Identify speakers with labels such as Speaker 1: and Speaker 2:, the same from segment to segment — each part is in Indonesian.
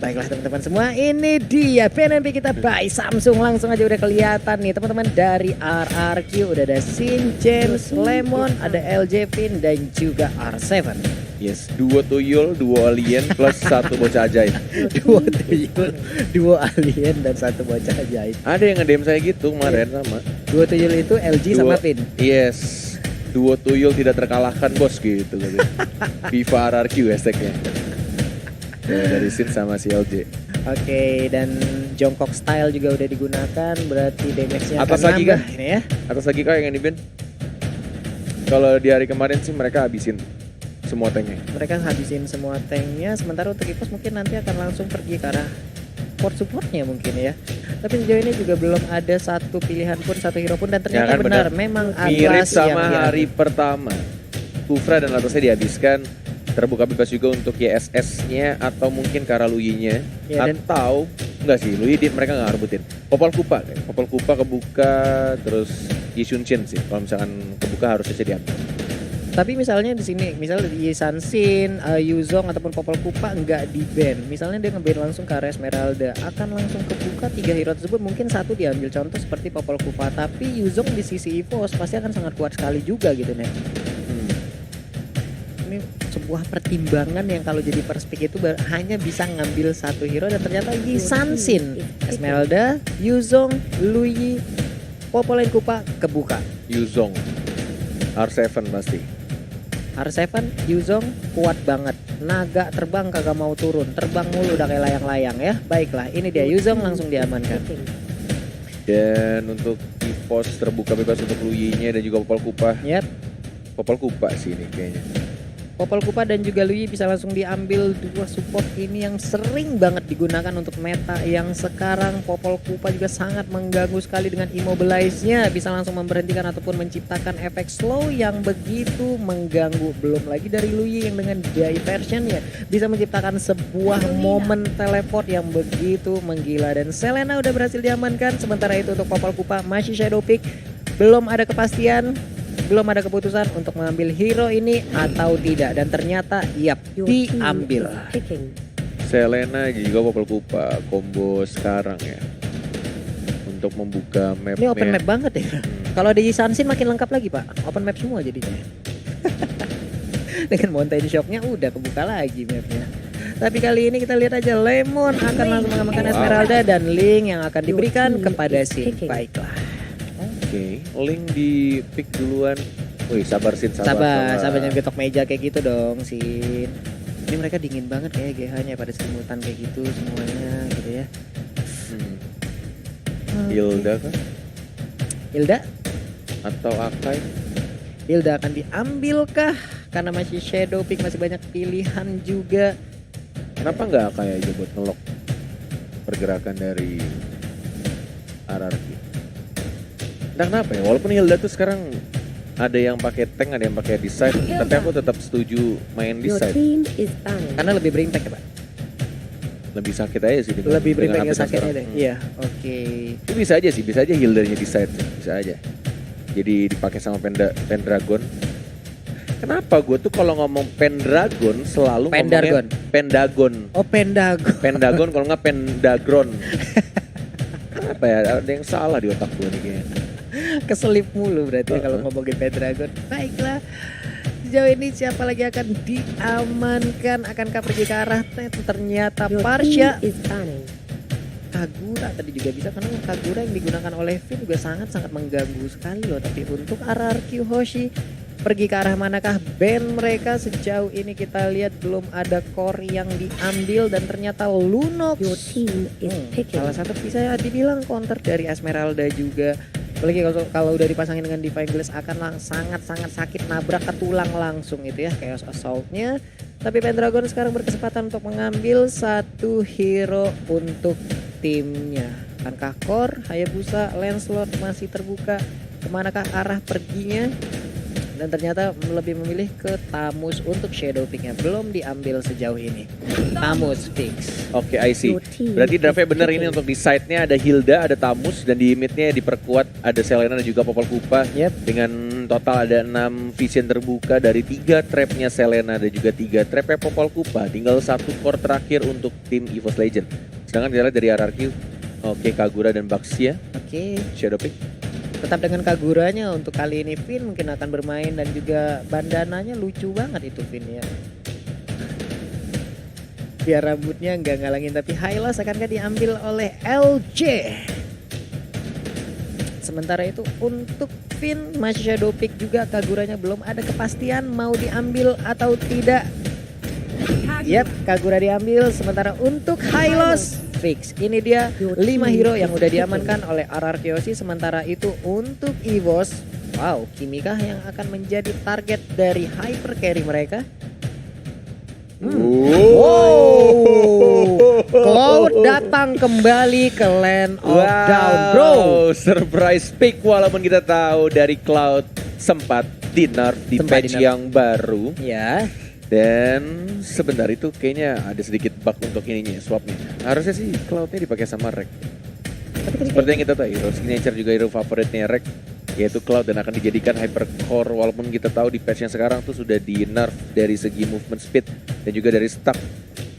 Speaker 1: Baiklah teman-teman semua, ini dia PNMP kita by Samsung. Langsung aja udah kelihatan nih teman-teman, dari RRQ udah ada Shin, James, Lemon, ada LJ Fin dan juga R7.
Speaker 2: Yes, duo tuyul, duo alien plus satu bocah ajaib.
Speaker 1: Duo tuyul, duo alien dan satu bocah ajaib.
Speaker 2: Ada yang nge-DM saya gitu kemarin sama.
Speaker 1: Duo tuyul itu LG sama Fin.
Speaker 2: Yes, duo tuyul tidak terkalahkan bos gitu. Viva RRQ hashtagnya. Ya, dari Shin sama si LJ.
Speaker 1: Oke, dan jongkok style juga udah digunakan, berarti damage-nya
Speaker 2: Atas
Speaker 1: akan
Speaker 2: lagi
Speaker 1: nambah
Speaker 2: kan?
Speaker 1: ini ya.
Speaker 2: Atas lagi kah yang di band? Kalau di hari kemarin sih mereka habisin semua tanknya.
Speaker 1: Mereka habisin semua tanknya, sementara untuk Ipos mungkin nanti akan langsung pergi ke arah port supportnya mungkin ya. Tapi sejauh ini juga belum ada satu pilihan pun, satu hero pun, dan ternyata
Speaker 2: kan,
Speaker 1: benar memang
Speaker 2: mirip
Speaker 1: Atlas
Speaker 2: sama
Speaker 1: yang
Speaker 2: hari pertama. Kufra dan Atlasnya dihabiskan. Terbuka bebas juga untuk YSS-nya atau mungkin Karaluyi-nya
Speaker 1: Ya, dan
Speaker 2: atau enggak sih, mereka nggak rebutin. Popol Kupa kebuka, terus Yisunshin sih. Kalau misalkan kebuka harusnya sih diambil.
Speaker 1: tapi misalnya di sini, misalnya di Sansin, Yuzong ataupun Popol Kupa nggak di ban. Misalnya dia nge-ban langsung ke area Esmeralda, akan langsung kebuka 3 hero tersebut, mungkin satu diambil contoh seperti Popol Kupa, tapi Yuzong di sisi EVOS pasti akan sangat kuat sekali juga gitu nih. Ini sebuah pertimbangan yang kalau jadi perspek itu hanya bisa ngambil satu hero, dan ternyata Yi Sansin, Esmeralda, Yuzong, Luyi, Popol Kupa kebuka.
Speaker 2: Yuzong, R7 pasti.
Speaker 1: R7, Yuzong kuat banget. Naga terbang kagak mau turun, terbang mulu udah kayak layang-layang ya. Baiklah, ini dia Yuzong langsung diamankan.
Speaker 2: Dan untuk EVOS terbuka bebas untuk Luyi-nya dan juga Popol Kupa.
Speaker 1: Yap,
Speaker 2: Popol Kupa sih ini kayaknya.
Speaker 1: Popol Kupa dan juga Luyi bisa langsung diambil, dua support ini yang sering banget digunakan untuk meta yang sekarang. Popol Kupa juga sangat mengganggu sekali dengan immobilize-nya, bisa langsung memberhentikan ataupun menciptakan efek slow yang begitu mengganggu. Belum lagi dari Luyi yang dengan diversion-nya bisa menciptakan sebuah momen teleport yang begitu menggila. Dan Selena udah berhasil diamankan, sementara itu untuk Popol Kupa masih shadow pick. Belum ada kepastian, belum ada keputusan untuk mengambil hero ini atau tidak, dan ternyata yap, diambil.
Speaker 2: Selena juga Popol Kupa combo sekarang ya untuk membuka map.
Speaker 1: Ini open map banget ya. Kalau di Sansin makin lengkap lagi pak, open map semua jadinya. Dengan mountain shocknya udah kebuka lagi mapnya. Tapi kali ini kita lihat aja, Lemon akan langsung mengamankan Esmeralda dan Link yang akan diberikan kepada Shin. Baiklah.
Speaker 2: Oke, Link di pick duluan. Wih, sabar Sin,
Speaker 1: Sabar jangan getok meja kayak gitu dong, Sin. Ini mereka dingin banget kayak GH-nya pada selimutan kayak gitu semuanya gitu ya.
Speaker 2: Hilda kan?
Speaker 1: Hilda?
Speaker 2: Atau Akai?
Speaker 1: Hilda akan diambilkah? Karena masih shadow pick, masih banyak pilihan juga.
Speaker 2: Kenapa nggak Akai aja buat ngelok pergerakan dari RRQ? Entah kenapa ya, walaupun Hilda tuh sekarang ada yang pakai tank, ada yang pakai decide, tapi aku tetap setuju main decide.
Speaker 1: Karena lebih berimpact ya pak?
Speaker 2: Lebih sakit aja sih.
Speaker 1: Lebih berimpact sakitnya deh.
Speaker 2: Hmm.
Speaker 1: Iya, oke.
Speaker 2: Itu bisa aja sih, bisa aja Hildanya decide sih, bisa aja. Jadi dipakai sama Pendragon. Kenapa gue tuh kalau ngomong Pendragon selalu ngomongnya Pendagon.
Speaker 1: Oh Pendagon.
Speaker 2: Pendagon kalau nggak Pendagron. Apa ya, ada yang salah di otak gue nih kayaknya.
Speaker 1: Keselip mulu berarti kalau ngomongin Pendragon. Baiklah, sejauh ini siapa lagi akan diamankan? Akankah pergi ke arah net? Ternyata Parsha. Kagura tadi juga bisa, karena Kagura yang digunakan oleh Finn juga sangat-sangat mengganggu sekali loh. Tapi untuk RRQ Hoshi pergi ke arah manakah band mereka? Sejauh ini kita lihat belum ada core yang diambil, dan ternyata Lunox salah satu bisa dibilang counter dari Esmeralda juga. Apalagi kalau udah dipasangin dengan Divine Glass akan sangat-sangat sakit, nabrak ke tulang langsung itu ya, Chaos Assault-nya. Tapi Pendragon sekarang berkesempatan untuk mengambil satu hero untuk timnya. Akankah Core, Hayabusa, Lancelot masih terbuka? Kemanakah arah perginya? dan ternyata lebih memilih ke Tamus untuk Shadow Pick-nya. Belum diambil sejauh ini. Tamus fix.
Speaker 2: Oke, I see. Berarti draftnya bener ini untuk di side-nya ada Hilda, ada Tamus, dan di mid-nya diperkuat ada Selena dan juga Popol Kupa.
Speaker 1: Yep.
Speaker 2: Dengan total ada 6 vision terbuka dari 3 trapnya Selena dan juga 3 trapnya Popol Kupa. Tinggal 1 core terakhir untuk tim EVOS Legend. Sedangkan kita lihat dari RRQ, oke, Kagura dan Baxia,
Speaker 1: Oke.
Speaker 2: Shadow Pick.
Speaker 1: Tetap dengan Kaguranya untuk kali ini Vin mungkin akan bermain dan juga bandananya lucu banget itu Vin ya. Biar rambutnya nggak ngalangin tapi Hylos akankah diambil oleh LJ. Sementara itu untuk Vin masih Shadow Pick juga, Kaguranya belum ada kepastian mau diambil atau tidak. Yap, Kagura diambil. Sementara untuk Hylos fix. Ini dia 5 hero yang udah diamankan oleh RRQ. Sementara itu untuk EVOS, wow, Kimikah yang akan menjadi target dari hyper carry mereka? Wow, Cloud datang kembali ke Land of Down, bro.
Speaker 2: Surprise pick walaupun kita tahu dari Cloud sempat di nerf di
Speaker 1: Sempat
Speaker 2: patch
Speaker 1: di-nerf.
Speaker 2: yang baru.
Speaker 1: Ya,
Speaker 2: Dan sebentar itu kayaknya ada sedikit bug untuk ininya, swapnya. Harusnya sih Cloud-nya dipakai sama Rek. Seperti yang kita tahu, hero signature juga hero favoritnya Rek, yaitu Cloud, dan akan dijadikan hypercore. Walaupun kita tahu di patch yang sekarang tuh sudah di nerf dari segi movement speed dan juga dari stack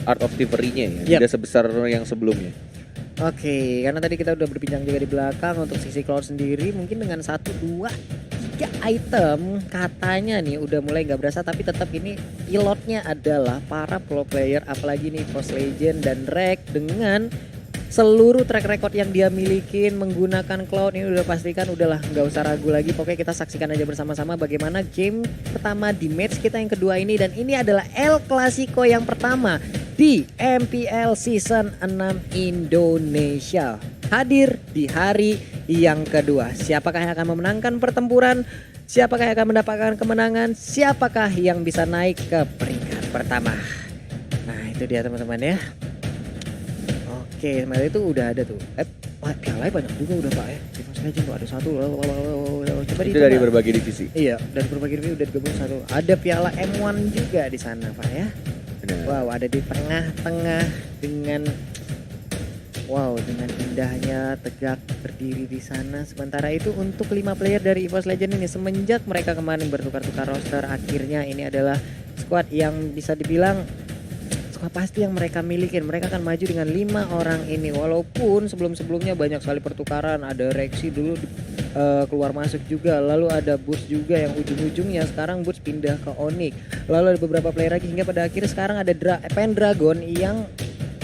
Speaker 2: Art of Thievery-nya ya,
Speaker 1: Yep.
Speaker 2: tidak sebesar yang sebelumnya.
Speaker 1: oke, karena tadi kita udah berbincang juga di belakang untuk sisi Cloud sendiri, mungkin dengan 1, 2, 3 item katanya nih udah mulai nggak berasa, tapi tetap ini pilotnya adalah para pro player, apalagi nih Post Legend dan Rek dengan seluruh track record yang dia milikin menggunakan Cloud. Ini udah pastikan, udahlah nggak usah ragu lagi. Pokoknya kita saksikan aja bersama-sama bagaimana game pertama di match kita yang kedua ini, dan ini adalah El Clasico yang pertama di MPL Season 6 Indonesia. Hadir di hari yang kedua. Siapakah yang akan memenangkan pertempuran? Siapakah yang akan mendapatkan kemenangan? Siapakah yang bisa naik ke peringkat pertama? Nah, itu dia teman-teman ya. Oke, kemarin itu udah ada tuh. Wah, pialanya banyak juga udah Pak ya. Di Fast Legend tuh ada satu. Coba
Speaker 2: Itu dari berbagai divisi.
Speaker 1: Iya, dari berbagai divisi udah digabung satu. Ada piala M1 juga di sana Pak ya.
Speaker 2: Benar.
Speaker 1: Wow, ada di tengah-tengah dengan dengan indahnya tegak berdiri di sana. Sementara itu untuk 5 player dari EVOS Legend ini, semenjak mereka kemarin bertukar-tukar roster, akhirnya ini adalah squad yang bisa dibilang squad pasti yang mereka milikin. Mereka akan maju dengan 5 orang ini, walaupun sebelum-sebelumnya banyak sekali pertukaran. Ada Rexy dulu keluar masuk juga, lalu ada Boots juga yang ujung-ujungnya sekarang Boots pindah ke Onyx, lalu ada beberapa player lagi hingga pada akhirnya sekarang ada Pendragon yang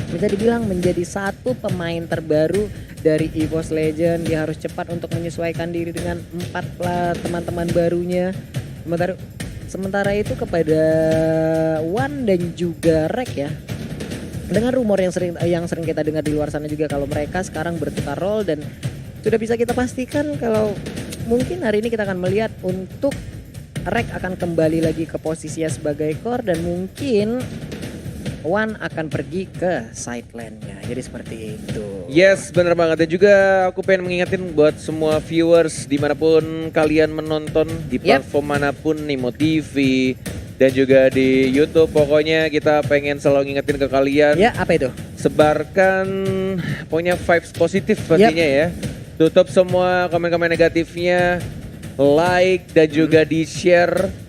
Speaker 1: bisa dibilang menjadi satu pemain terbaru dari EVOS Legend. Dia harus cepat untuk menyesuaikan diri dengan 4 teman-teman barunya. Sementara itu kepada Wan dan juga Rek ya, dengan rumor yang sering kita dengar di luar sana juga, kalau mereka sekarang bertukar role, dan sudah bisa kita pastikan kalau mungkin hari ini kita akan melihat untuk Rek akan kembali lagi ke posisinya sebagai core, dan mungkin Wan akan pergi ke side lane-nya. Jadi seperti itu.
Speaker 2: Yes, bener banget. Dan juga aku pengen mengingetin buat semua viewers dimanapun kalian menonton, di platform manapun, Nimo TV dan juga di YouTube. Pokoknya kita pengen selalu ngingetin ke kalian.
Speaker 1: Ya, apa itu?
Speaker 2: Sebarkan pokoknya vibes positif pastinya ya. Tutup semua komen-komen negatifnya, like dan juga di-share.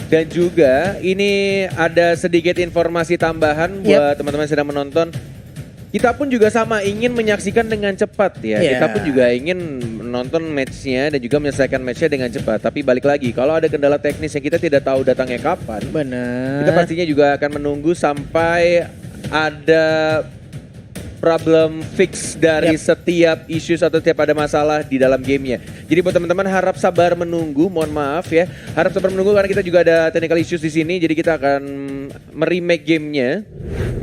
Speaker 2: Dan juga ini ada sedikit informasi tambahan buat teman-teman yang sedang menonton. Kita pun juga sama ingin menyaksikan dengan cepat ya. Kita pun juga ingin menonton matchnya dan juga menyelesaikan matchnya dengan cepat. Tapi balik lagi, kalau ada kendala teknis yang kita tidak tahu datangnya kapan,
Speaker 1: benar,
Speaker 2: kita pastinya juga akan menunggu sampai ada problem fix dari setiap issues atau setiap ada masalah di dalam gamenya. Jadi buat teman-teman harap sabar menunggu, mohon maaf ya, harap sabar menunggu karena kita juga ada technical issues di sini. Jadi kita akan meremake gamenya.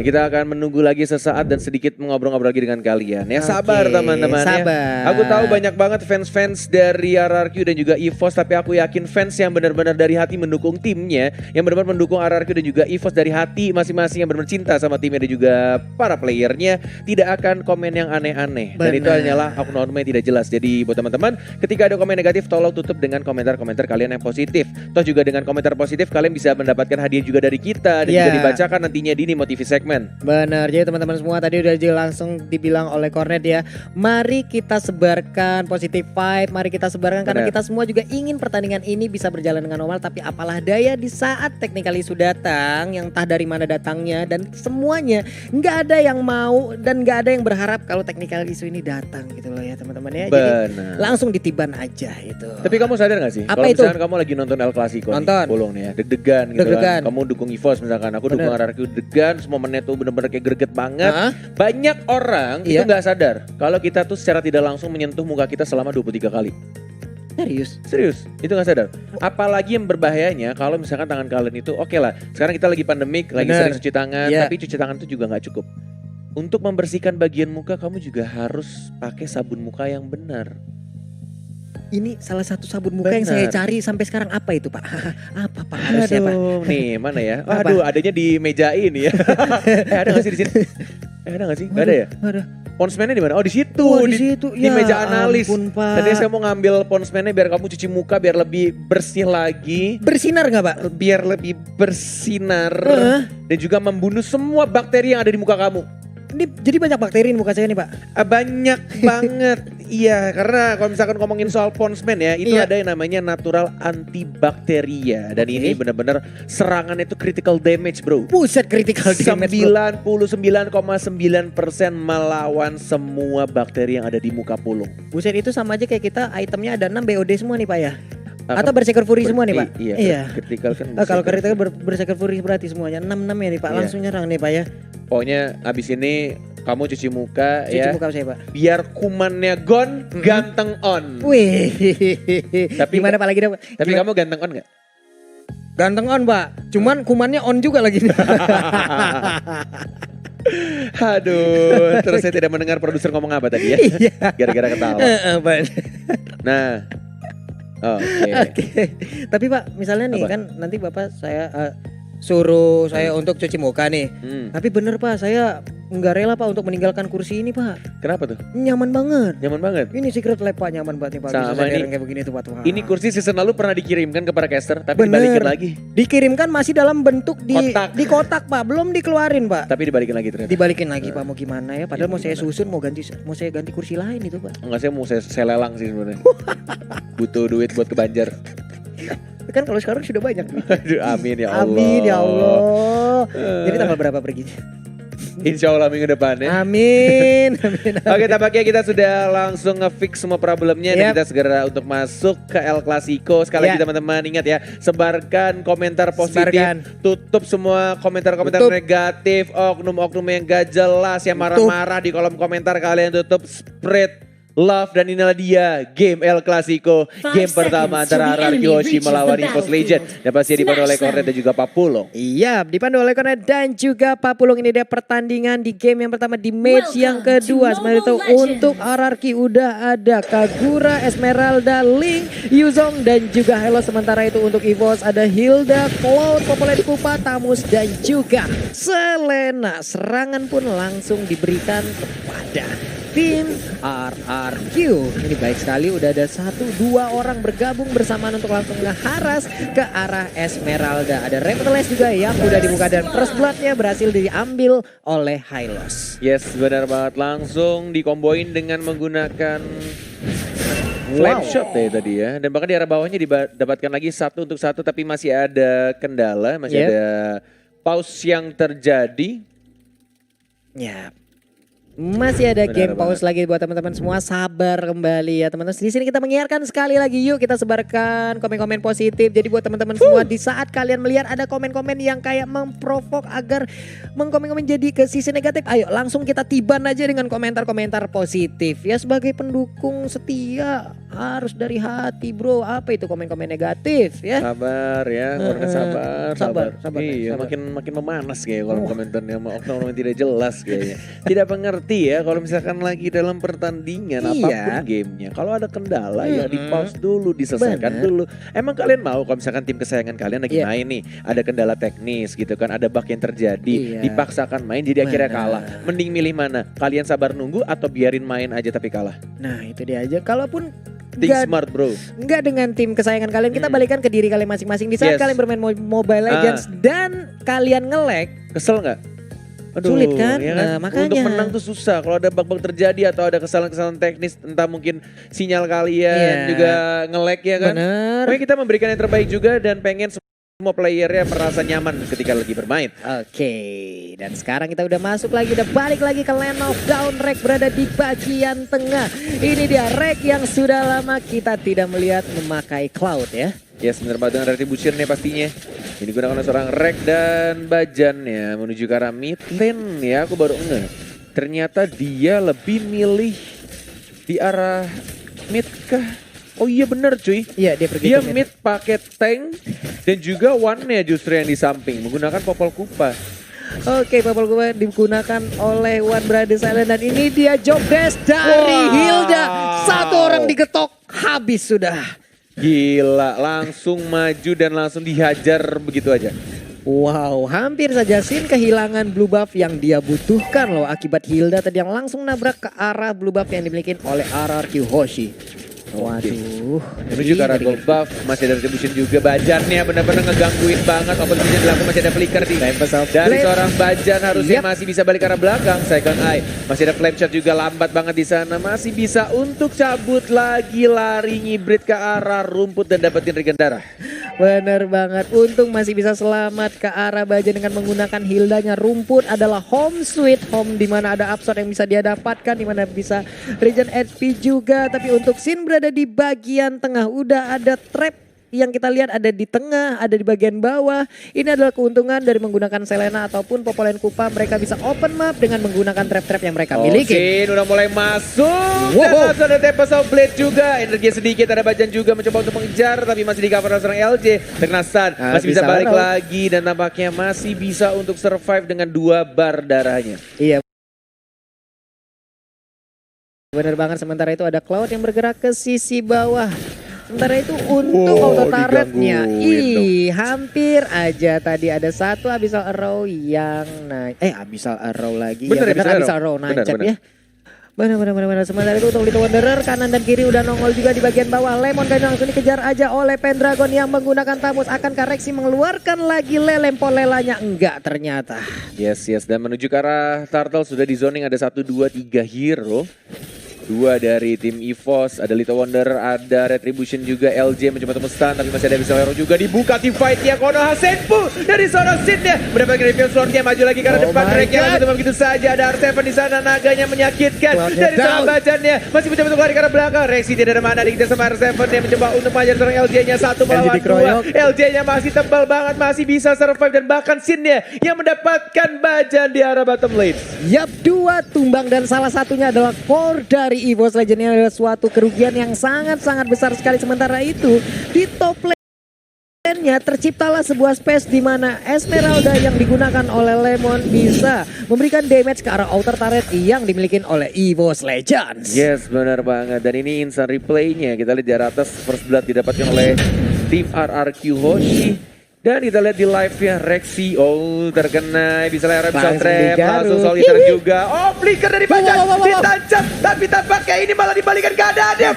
Speaker 2: Kita akan menunggu lagi sesaat dan sedikit mengobrol-ngobrol lagi dengan kalian. Ya sabar teman-teman ya. Aku tahu banyak banget fans-fans dari RRQ dan juga EVOS, tapi aku yakin fans yang benar-benar dari hati mendukung timnya, yang benar-benar mendukung RRQ dan juga EVOS dari hati masing-masing, yang benar-benar cinta sama timnya dan juga para playernya, tidak akan komen yang aneh-aneh. Dan itu
Speaker 1: Benar.
Speaker 2: hanyalah oknum yang tidak jelas. Jadi buat teman-teman, ketika ada komen negatif tolong tutup dengan komentar-komentar kalian yang positif. Toh juga dengan komentar positif kalian bisa mendapatkan hadiah juga dari kita dan
Speaker 1: Iya.
Speaker 2: juga dibacakan nantinya di Nimo TV segmen.
Speaker 1: Benar, jadi teman-teman semua tadi udah langsung dibilang oleh Cornet ya. Mari kita sebarkan positive vibe, mari kita sebarkan karena
Speaker 2: Benar.
Speaker 1: kita semua juga ingin pertandingan ini bisa berjalan dengan normal. Tapi apalah daya di saat technical issue datang, yang entah dari mana datangnya dan semuanya nggak ada yang mau dan nggak ada yang berharap kalau technical issue ini datang gitu loh ya teman-teman ya. Jadi
Speaker 2: Benar.
Speaker 1: langsung ditiban aja itu.
Speaker 2: Tapi kamu sadar gak sih?
Speaker 1: Apa
Speaker 2: Kalau
Speaker 1: itu?
Speaker 2: misalkan kamu lagi nonton El Clasico
Speaker 1: Nonton.
Speaker 2: nih, Pulung nih ya, deg-degan gitu
Speaker 1: Deg-degan.
Speaker 2: kan. Kamu dukung EVOS misalkan, aku dukung
Speaker 1: Bener.
Speaker 2: RRQ deg-degan, semua menit tuh bener-bener kayak greget banget.
Speaker 1: Hah?
Speaker 2: Banyak orang itu
Speaker 1: Iya.
Speaker 2: nggak sadar kalau kita tuh secara tidak langsung menyentuh muka kita selama 23 kali.
Speaker 1: Serius?
Speaker 2: Serius, itu nggak sadar. Apalagi yang berbahayanya kalau misalkan tangan kalian itu oke lah. Sekarang kita lagi pandemik, lagi
Speaker 1: Bener.
Speaker 2: sering cuci tangan,
Speaker 1: Iya.
Speaker 2: tapi cuci tangan itu juga nggak cukup. Untuk membersihkan bagian muka, kamu juga harus pakai sabun muka yang benar.
Speaker 1: Ini salah satu sabun muka yang saya
Speaker 2: Benar.
Speaker 1: cari sampai sekarang apa itu Pak? Apa Pak harusnya Pak?
Speaker 2: Aduh, nih mana ya?
Speaker 1: Apa?
Speaker 2: Aduh, adanya di meja ini ya. Ada nggak sih di sini? Ada nggak sih? Nggak ada ya?
Speaker 1: Ada.
Speaker 2: Ponsmennya di mana? Oh di situ.
Speaker 1: Oh, di situ.
Speaker 2: Di
Speaker 1: Ya
Speaker 2: meja analis.
Speaker 1: ampun, Pak.
Speaker 2: Tadi saya mau ngambil ponsmennya biar kamu cuci muka biar lebih bersih lagi,
Speaker 1: Bersinar nggak Pak?
Speaker 2: biar lebih bersinar
Speaker 1: Heeh.
Speaker 2: dan juga membunuh semua bakteri yang ada di muka kamu.
Speaker 1: Ini jadi banyak bakteri di muka saya nih Pak.
Speaker 2: Banyak banget. Iya, karena kalau misalkan ngomongin soal ponsmen ya, itu
Speaker 1: Iya.
Speaker 2: ada yang namanya natural antibakteria dan
Speaker 1: Oke.
Speaker 2: ini benar-benar serangannya itu critical damage, bro.
Speaker 1: Buset critical damage bro.
Speaker 2: 99,9% melawan semua bakteri yang ada di muka Pulung.
Speaker 1: Buset itu sama aja kayak kita itemnya ada 6 BOD semua nih Pak ya.
Speaker 2: Apa?
Speaker 1: Atau berserker fury semua nih Pak.
Speaker 2: Iya. Critical kan.
Speaker 1: Kalau critical berserker fury berarti semuanya 6 ya nih Pak.
Speaker 2: Iya.
Speaker 1: Langsung nyerang nih Pak ya.
Speaker 2: Pokoknya abis ini kamu cuci muka
Speaker 1: Cuci
Speaker 2: ya.
Speaker 1: muka saya Pak.
Speaker 2: Biar kumannya gone,
Speaker 1: Mm-mm.
Speaker 2: ganteng on.
Speaker 1: Wih.
Speaker 2: Tapi
Speaker 1: Gimana Pak lagi dah Pak?
Speaker 2: Tapi
Speaker 1: Gimana?
Speaker 2: kamu ganteng on gak?
Speaker 1: Ganteng on Pak. Cuman kumannya on juga lagi.
Speaker 2: Aduh, terus saya tidak mendengar produser ngomong apa tadi ya?
Speaker 1: Iya.
Speaker 2: Gara-gara ketawa.
Speaker 1: Pak.
Speaker 2: Nah, oke.
Speaker 1: Oke. Tapi Pak, misalnya nih
Speaker 2: Apa?
Speaker 1: kan nanti Bapak saya suruh saya untuk cuci muka nih. Tapi bener Pak, saya nggak rela Pak untuk meninggalkan kursi ini Pak.
Speaker 2: Kenapa tuh?
Speaker 1: Nyaman banget.
Speaker 2: Nyaman banget.
Speaker 1: Ini secret lab Pak, nyaman banget nih Pak. Bisa
Speaker 2: Sama
Speaker 1: saya
Speaker 2: ini.
Speaker 1: dereng kayak begini tuh Pak. Wah.
Speaker 2: Ini kursi season lalu pernah dikirimkan kepada caster, tapi
Speaker 1: Bener.
Speaker 2: dibalikin lagi.
Speaker 1: dikirimkan masih dalam bentuk
Speaker 2: Kotak.
Speaker 1: di kotak Pak, belum dikeluarin Pak.
Speaker 2: Tapi dibalikin lagi ternyata.
Speaker 1: Dibalikin lagi Pak, mau gimana ya? Padahal
Speaker 2: Ya,
Speaker 1: mau saya
Speaker 2: gimana?
Speaker 1: susun, mau saya ganti kursi lain itu Pak.
Speaker 2: Enggak, saya mau saya lelang sih sebenarnya. Butuh duit buat ke Banjar.
Speaker 1: Kan kalau sekarang sudah banyak.
Speaker 2: Aduh, amin ya Allah.
Speaker 1: Amin ya Allah. Jadi tanggal berapa pergi?
Speaker 2: Insya Allah minggu depan ya.
Speaker 1: Amin. Amin.
Speaker 2: Oke, tampaknya kita sudah langsung nge-fix semua problemnya dan
Speaker 1: Yap.
Speaker 2: kita segera untuk masuk ke El Clasico. Sekali lagi
Speaker 1: Ya.
Speaker 2: teman-teman ingat ya, sebarkan komentar positif,
Speaker 1: Sebarkan.
Speaker 2: tutup semua komentar-komentar
Speaker 1: Tutup.
Speaker 2: negatif, oknum-oknum yang gak jelas, yang
Speaker 1: Tutup.
Speaker 2: marah-marah di kolom komentar kalian tutup, spread love dan inilah dia game El Clasico, game pertama antara RRQ Hoshi melawan EVOS Legend dan pasti dipandu oleh Cornet dan juga Pak Pulung.
Speaker 1: Iya, dipandu oleh Cornet dan juga Pak Pulung. Ini dia pertandingan di game yang pertama di match yang kedua. Sementara itu untuk RRQ udah ada Kagura, Esmeralda, Link, Yuzong dan juga Hello. Sementara itu untuk EVOS ada Hilda, Cloud, Populer Kupa, Tamus dan juga Selena. Serangan pun langsung diberikan kepada tim RRQ. Ini baik sekali, udah ada 1-2 orang bergabung bersamaan untuk langsung ngeharas ke arah Esmeralda. Ada Reptiles juga yang udah dibuka dan first bloodnya berhasil diambil oleh Hylos.
Speaker 2: Yes, benar banget. Langsung dikomboin dengan menggunakan flame shot ya tadi ya. Dan bahkan di arah bawahnya didapatkan lagi 1 untuk 1 tapi masih ada kendala, masih
Speaker 1: Yep.
Speaker 2: ada pause yang terjadi.
Speaker 1: Ya. Masih ada
Speaker 2: Benar
Speaker 1: game
Speaker 2: banget.
Speaker 1: pause lagi buat teman-teman semua, sabar kembali ya teman-teman. Di sini kita menyiarkan sekali lagi, yuk kita sebarkan komen-komen positif. Jadi buat teman-teman semua, di saat kalian melihat ada komen-komen yang kayak memprovok agar mengkomen-komen jadi ke sisi negatif, ayo langsung kita tiban aja dengan komentar-komentar positif. Ya sebagai pendukung setia harus dari hati bro. Apa itu komen-komen negatif ya?
Speaker 2: Sabar ya, Cornet sabar,
Speaker 1: Sabar,
Speaker 2: Iya,
Speaker 1: sabar.
Speaker 2: makin memanas kayak kalau komentarnya sama oknum yang tidak jelas kayaknya. Tidak mengerti hati-hati ya kalau misalkan lagi dalam pertandingan apapun gamenya. Kalau ada kendala ya di pause dulu, diselesaikan dulu. Emang kalian mau kalau misalkan tim kesayangan kalian lagi main nih, ada kendala teknis gitu kan, ada bug yang terjadi, dipaksakan main jadi akhirnya kalah. Mending milih mana? Kalian sabar nunggu atau biarin main aja tapi kalah?
Speaker 1: Nah itu dia aja. Kalaupun
Speaker 2: Think smart bro.
Speaker 1: Enggak dengan tim kesayangan kalian, kita balikan ke diri kalian masing-masing. Di saat kalian bermain Mobile Legends dan kalian nge-lag,
Speaker 2: kesel nggak?
Speaker 1: Sulit kan?
Speaker 2: Ya
Speaker 1: Nah, makanya
Speaker 2: untuk menang tuh susah. Kalau ada bug-bug terjadi atau ada kesalahan-kesalahan teknis, entah mungkin sinyal kalian juga nge-lag ya kan.
Speaker 1: Bener.
Speaker 2: Pokoknya kita memberikan yang terbaik juga dan pengen semua playernya merasa nyaman ketika lagi bermain.
Speaker 1: Oke, dan sekarang kita udah masuk lagi, udah balik lagi ke Land of Dawn. Rek berada di bagian tengah. Ini dia Rek yang sudah lama kita tidak melihat memakai Cloud ya.
Speaker 2: Yes, benar banget dengan Retribution-nya pastinya. Ini digunakan oleh seorang Rek dan Bajan ya menuju ke arah mid lane ya. Aku baru ngeh. Ternyata dia lebih milih di arah mid kah? Oh iya bener cuy.
Speaker 1: Iya dia pergi
Speaker 2: Dia
Speaker 1: ke
Speaker 2: mid pakai tank dan juga one-nya justru yang di samping menggunakan Popol Kupa.
Speaker 1: Oke, Popol Kupa digunakan oleh One Brother Silent dan ini dia job desk dari Hilda. Satu orang digetok, habis sudah.
Speaker 2: Gila, langsung maju dan langsung dihajar begitu aja.
Speaker 1: Wow, hampir saja Sin kehilangan blue buff yang dia butuhkan loh akibat Hilda tadi yang langsung nabrak ke arah blue buff yang dimiliki oleh RRQ Hoshi. Waduh.
Speaker 2: Menuju ke arah gold buff, masih ada Retribution juga. Bajannya benar-benar ngegangguin banget. Opennya dilakukan, masih ada flicker dari seorang Bajan, harusnya masih bisa balik ke arah belakang. Second eye, masih ada flame shot juga lambat banget di sana. Masih bisa untuk cabut lagi, lari ngibrit ke arah rumput dan dapetin regen darah.
Speaker 1: Bener banget, untung masih bisa selamat ke arah Bajan dengan menggunakan Hildanya. Rumput adalah home sweet home, di mana ada upshot yang bisa dia dapatkan, di mana bisa regen HP juga. Tapi untuk Sin berada di bagian tengah, udah ada trap yang kita lihat ada di tengah, ada di bagian bawah. Ini adalah keuntungan dari menggunakan Selena ataupun Popolen Kupa. Mereka bisa open map dengan menggunakan trap-trap yang mereka miliki.
Speaker 2: Sin udah mulai masuk. Dan langsung ada Tempest of Blade juga. Energi sedikit, ada Bajan juga mencoba untuk mengejar. Tapi masih di cover oleh seorang LJ. Terkena stun, masih bisa balik lagi. Dan tampaknya masih bisa untuk survive dengan 2 bar darahnya.
Speaker 1: Iya. Bener banget, sementara itu ada Cloud yang bergerak ke sisi bawah. Sementara itu untuk auto turretnya, hampir aja tadi ada satu Abyssal Arrow yang naik. Abyssal Arrow lagi.
Speaker 2: Bener,
Speaker 1: ya, Abyssal Arrow nancap ya. Benar. Sementara itu untuk Little Wanderer kanan dan kiri udah nongol juga di bagian bawah. Lemon dan langsung dikejar aja oleh Pendragon yang menggunakan Tamus. Akankah Rexy mengeluarkan lagi Lempo Lelanya? Enggak ternyata.
Speaker 2: Yes. Dan menuju ke arah Turtle sudah di zoning, ada 1, 2, 3 hero. 2 dari tim EVOS, ada Little Wonder, ada Retribution juga, LJ mencoba untuk stun, tapi masih ada Abyssal Arrow juga dibuka tim fight-nya. Konoha Senpu dari seorang Sidnya mendapatkan reveal slot-nya, maju lagi karena depan mereka langsung begitu saja. Ada R7 di sana, naganya menyakitkan dari seorang Bajannya, masih mencoba untuk lari ke arah belakang. Rexy tidak ada mana, dikejar sama R7 yang mencoba untuk mengajar seorang LJ-nya 1 melawan 2. LJ-nya masih tebal banget, masih bisa survive dan bahkan Sinnya yang mendapatkan Bajan di arah bottom lane.
Speaker 1: Yap, 2 tumbang dan salah satunya adalah core dari EVOS Legends. Ini adalah suatu kerugian yang sangat-sangat besar sekali. Sementara itu di top lane-nya terciptalah sebuah space di mana Esmeralda yang digunakan oleh Lemon bisa memberikan damage ke arah outer turret yang dimiliki oleh EVOS Legends.
Speaker 2: Yes, benar banget. Dan ini instant replay-nya. Kita lihat di atas first blood didapatkan oleh tim RRQ Hoshi. Dan kita lihat di live-nya Rexy, terkena bisa layar bisa trap, langsung soliter juga. Flicker dari Bajan, ditancap, tapi tampaknya ini malah dibalikan keadaannya.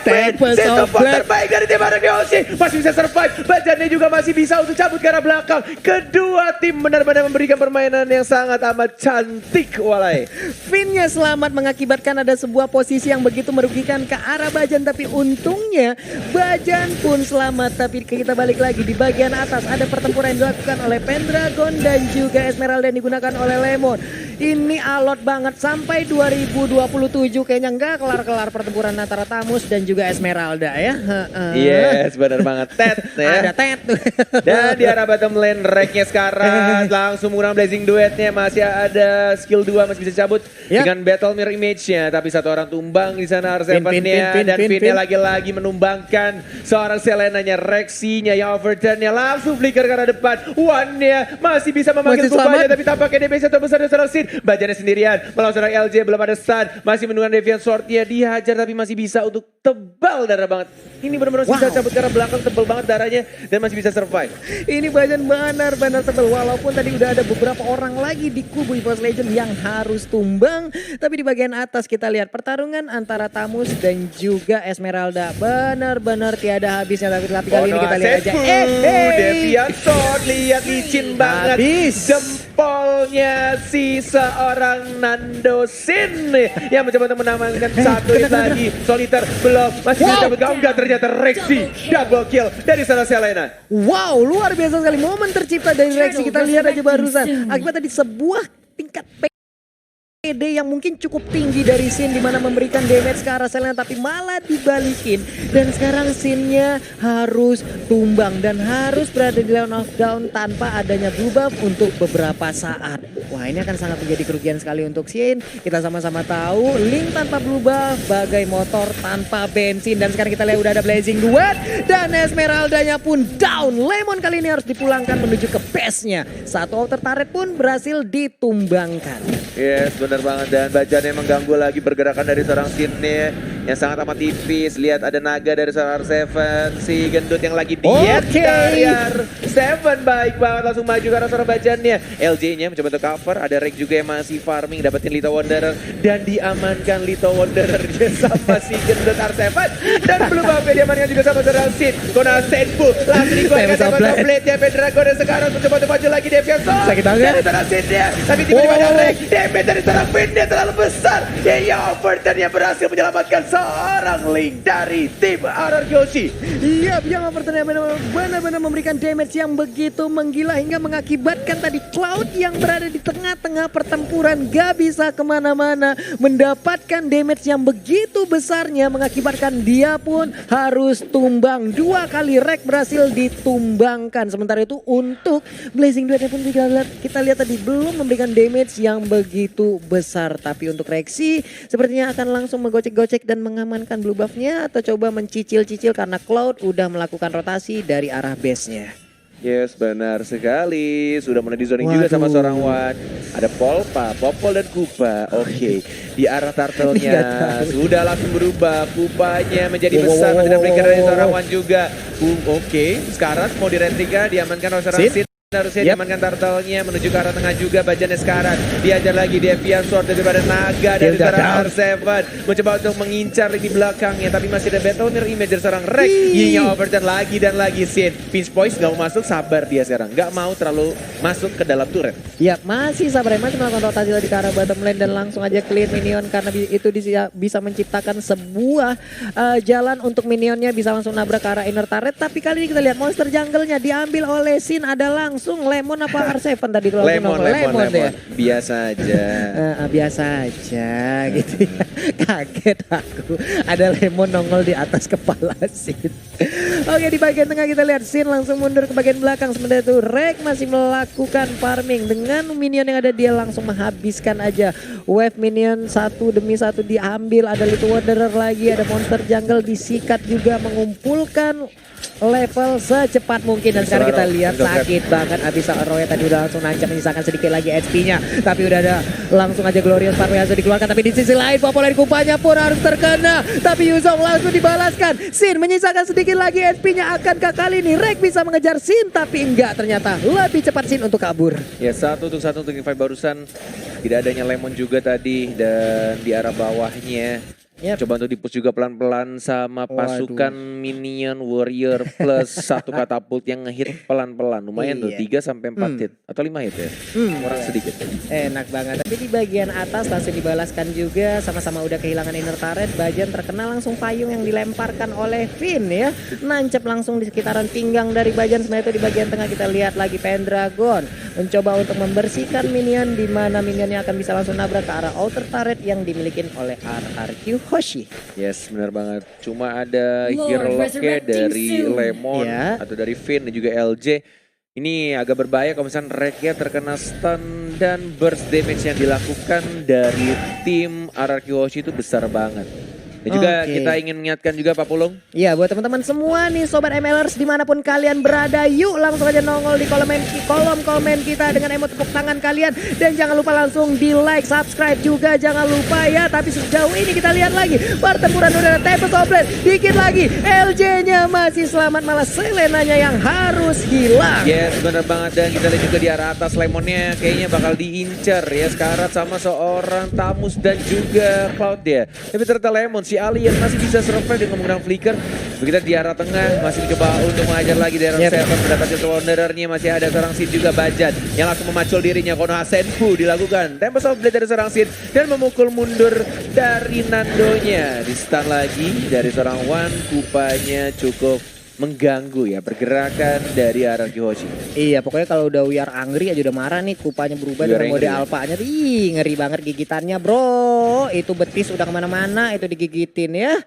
Speaker 2: Sesuatu terbaik dari tim RRQ Hoshi, masih bisa survive. Bajannya juga masih bisa untuk cabut ke arah belakang. Kedua tim benar-benar memberikan permainan yang sangat amat cantik, walai.
Speaker 1: Finnya selamat mengakibatkan ada sebuah posisi yang begitu merugikan ke arah Bajan, tapi untungnya Bajan pun selamat. Tapi kita balik lagi di bagian atas, ada pertempuran yang dilakukan oleh Pendragon dan juga Esmeralda yang digunakan oleh Lemon. Ini alot banget sampai 2027 kayaknya nggak kelar-kelar pertempuran antara Tamus dan juga Esmeralda ya.
Speaker 2: Yes, benar banget. Tet ya.
Speaker 1: Ada Tet tuh.
Speaker 2: Dan di arah bottom lane Reknya sekarang langsung menggunakan Blazing Duetnya, masih ada skill 2 masih bisa cabut dengan Battle Mirror Image-nya, tapi satu orang tumbang di sana R7-nya dan Finnya lagi-lagi menumbangkan seorang Selena-nya. Rexy-nya yang overturn-nya langsung flicker karena arah depan. One-nya masih bisa memanggil
Speaker 1: Masih
Speaker 2: Kubanya,
Speaker 1: selamat.
Speaker 2: tapi tampaknya DPS terbesar dari seorang Sin. Bajannya sendirian melawan seorang LJ, belum ada stun. Masih menunggu Deviant Sword-nya, dihajar tapi masih bisa untuk tebal darah banget. Ini benar-benar bisa cabut ke arah belakang, tebal banget darahnya dan masih bisa survive.
Speaker 1: Ini Bajan benar-benar tebal, walaupun tadi udah ada beberapa orang lagi di kubu EVOS Legend yang harus tumbang. Tapi di bagian atas kita lihat pertarungan antara Tamus dan juga Esmeralda. Benar-benar tiada habisnya, tapi kali ini kita lihat aja.
Speaker 2: Deviant Sword, lihat licin banget.
Speaker 1: Habis.
Speaker 2: Jempolnya si seorang Nando Sin yang mencoba untuk menambahkan satu hit lagi. Soliter belum, masih bisa cabut. Enggak, ternyata Rexy double kill dari sana Selena.
Speaker 1: Wow, luar biasa sekali momen tercipta dari Rexy. Kita lihat aja barusan. Akibat tadi sebuah tingkat PD yang mungkin cukup tinggi dari Sin, dimana memberikan damage ke arah Selena, tapi malah dibalikin. Dan sekarang Sinnya harus tumbang dan harus berada di line of down tanpa adanya blue buff untuk beberapa saat. Wah, ini akan sangat menjadi kerugian sekali untuk Sin. Kita sama-sama tahu Link tanpa blue buff bagai motor tanpa bensin. Dan sekarang kita lihat udah ada Blazing Duet dan Esmeraldanya pun down. Lemon kali ini harus dipulangkan menuju ke base-nya. Satu outer turret pun berhasil ditumbangkan.
Speaker 2: Yes, benar banget. Dan Bajannya mengganggu lagi pergerakan dari seorang Sinnya yang sangat amat tipis. Lihat ada naga dari seorang R7. Si gendut yang lagi diet dari R7. Baik banget, langsung maju ke arah seorang Bajannya. LJ-nya mencoba untuk cover. Ada Rek juga yang masih farming, dapetin Little Wanderer. Dan diamankan Little Wanderer sama si gendut R7. Dan belum apa diamankan juga sama seorang Sin. Kona Senpu langsung dikeluarkan sama Blade-nya Pendragon. Dan sekarang mencoba untuk maju lagi Deviant Sword.
Speaker 1: Sakit banget.
Speaker 2: Dari seorang Sin-nya. Tapi tiba-tiba ada Rek. Damage dari seorang Fin-nya terlalu besar. Dia Overton yang berhasil menyelamatkan seorang Link dari tim RRQ.
Speaker 1: Iya, yang Overton yang benar-benar memberikan damage yang begitu menggila hingga mengakibatkan tadi Cloud yang berada di tengah-tengah pertempuran gak bisa kemana-mana, mendapatkan damage yang begitu besarnya mengakibatkan dia pun harus tumbang. 2 kali Rek berhasil ditumbangkan. Sementara itu untuk Blazing Duetnya pun kita lihat tadi belum memberikan damage yang begitu besar. Tapi untuk Rexy sepertinya akan langsung menggocek-gocek dan mengamankan blue buff-nya atau coba mencicil-cicil karena Cloud udah melakukan rotasi dari arah base-nya.
Speaker 2: Yes, benar sekali. Sudah mulai di zoning juga sama seorang Wan. Ada Polpa, Popol dan Kupa. Oke, di arah turtle-nya sudah langsung berubah. Kupanya menjadi besar dan berikan dari seorang Wan juga. Oke, sekarang mau diretrika, diamankan oleh seorang Sin. Harusnya diamankan turtle-nya menuju ke arah tengah juga. Bajannya sekarang diajar lagi Deviant Sword daripada naga dari seorang R7. Mencoba untuk mengincar di belakangnya, tapi masih ada battle mirror image dari seorang Rek. Yinya Overton lagi dan lagi Sin. Pinch Poise gak mau masuk, sabar dia sekarang. Gak mau terlalu masuk ke dalam turret.
Speaker 1: Ya, masih sabar, masih melakukan rotasi lagi ke arah bottom lane dan langsung aja clear minion karena itu bisa menciptakan sebuah jalan untuk minionnya bisa langsung nabrak ke arah inner turret. Tapi kali ini kita lihat monster jungle-nya diambil oleh Sin, ada langsung Lemon apa R7 tadi tuh
Speaker 2: Lemon.
Speaker 1: ya.
Speaker 2: Biasa aja.
Speaker 1: Biasa aja gitu ya. Kaget aku. Ada Lemon nongol di atas kepala Sin. Oke, di bagian tengah kita lihat Sin langsung mundur ke bagian belakang. Sementara itu Rek masih melakukan farming. Dengan minion yang ada dia langsung menghabiskan aja. Wave minion satu demi satu diambil. Ada Little Wanderer lagi. Ada monster jungle disikat juga mengumpulkan level secepat mungkin. Dan sekarang kita lihat sakit banget abis Roy tadi udah langsung nancap menyisakan sedikit lagi HP-nya, tapi udah ada langsung aja Glorious Spark yang dikeluarkan. Tapi di sisi lain populer Kupanya pun harus terkena, tapi Yuzong langsung dibalaskan. Sin menyisakan sedikit lagi HP-nya. Akankah kali ini Rek bisa mengejar Sin? Tapi enggak, ternyata lebih cepat Sin untuk kabur.
Speaker 2: Ya, satu untuk fight barusan. Tidak adanya Lemon juga tadi. Dan di arah bawahnya coba untuk dipush juga pelan-pelan sama pasukan minion warrior plus satu katapult yang ngehit pelan-pelan. Lumayan tuh 3 sampai 4 hit atau 5 hit ya. Kurang sedikit.
Speaker 1: Enak banget. Tapi di bagian atas langsung dibalaskan juga, sama-sama udah kehilangan inner turret. Bajan terkena langsung payung yang dilemparkan oleh Finn ya. Nancep langsung di sekitaran pinggang dari Bajan. Sebenarnya itu di bagian tengah kita lihat lagi Pendragon mencoba untuk membersihkan minion, di mana minionnya akan bisa langsung nabrak ke arah outer turret yang dimiliki oleh RRQ Hoshi.
Speaker 2: Yes, benar banget. Cuma ada Gearlock-nya dari Lemon atau dari Finn dan juga LJ. Ini agak berbahaya kalau misalnya Rek-nya terkena stun dan burst damage yang dilakukan dari tim RRQ Hoshi itu besar banget. Dan juga
Speaker 1: Oke.
Speaker 2: kita ingin mengingatkan juga Pak Pulung.
Speaker 1: Ya buat teman-teman semua nih Sobat MLers dimanapun kalian berada, yuk langsung aja nongol di kolom komen kita dengan emot tepuk tangan kalian. Dan jangan lupa langsung di like, subscribe juga jangan lupa ya. Tapi sejauh ini kita lihat lagi pertempuran udara Tempest of Blade. Dikit lagi LJ-nya masih selamat, malah Selenanya yang harus hilang.
Speaker 2: Yes, bener banget. Dan kita lihat juga di arah atas Lemonnya kayaknya bakal diincar ya sekarat sama seorang Tamus dan juga Cloud ya. Tapi ternyata Lemon, si Alien masih bisa survive dengan menggunakan flicker. Begitu di arah tengah masih mencoba untuk mengajar lagi dari Seven, mendapatkan Wanderer-nya. Masih ada seorang Sin juga Bajan yang langsung memacul dirinya. Konoha Senpu dilakukan Tempest of Blade dari seorang Sin dan memukul mundur dari Nandonya. Di stun lagi dari seorang Wan, Kupanya cukup mengganggu ya pergerakan dari arah Kihoshi.
Speaker 1: Iya pokoknya kalau udah We Are Angry aja udah marah nih, Kupanya berubah
Speaker 2: We Are
Speaker 1: dengan mode
Speaker 2: Angry, ya?
Speaker 1: alpanya. Ih ngeri banget gigitannya bro. Itu betis udah kemana-mana itu digigitin ya.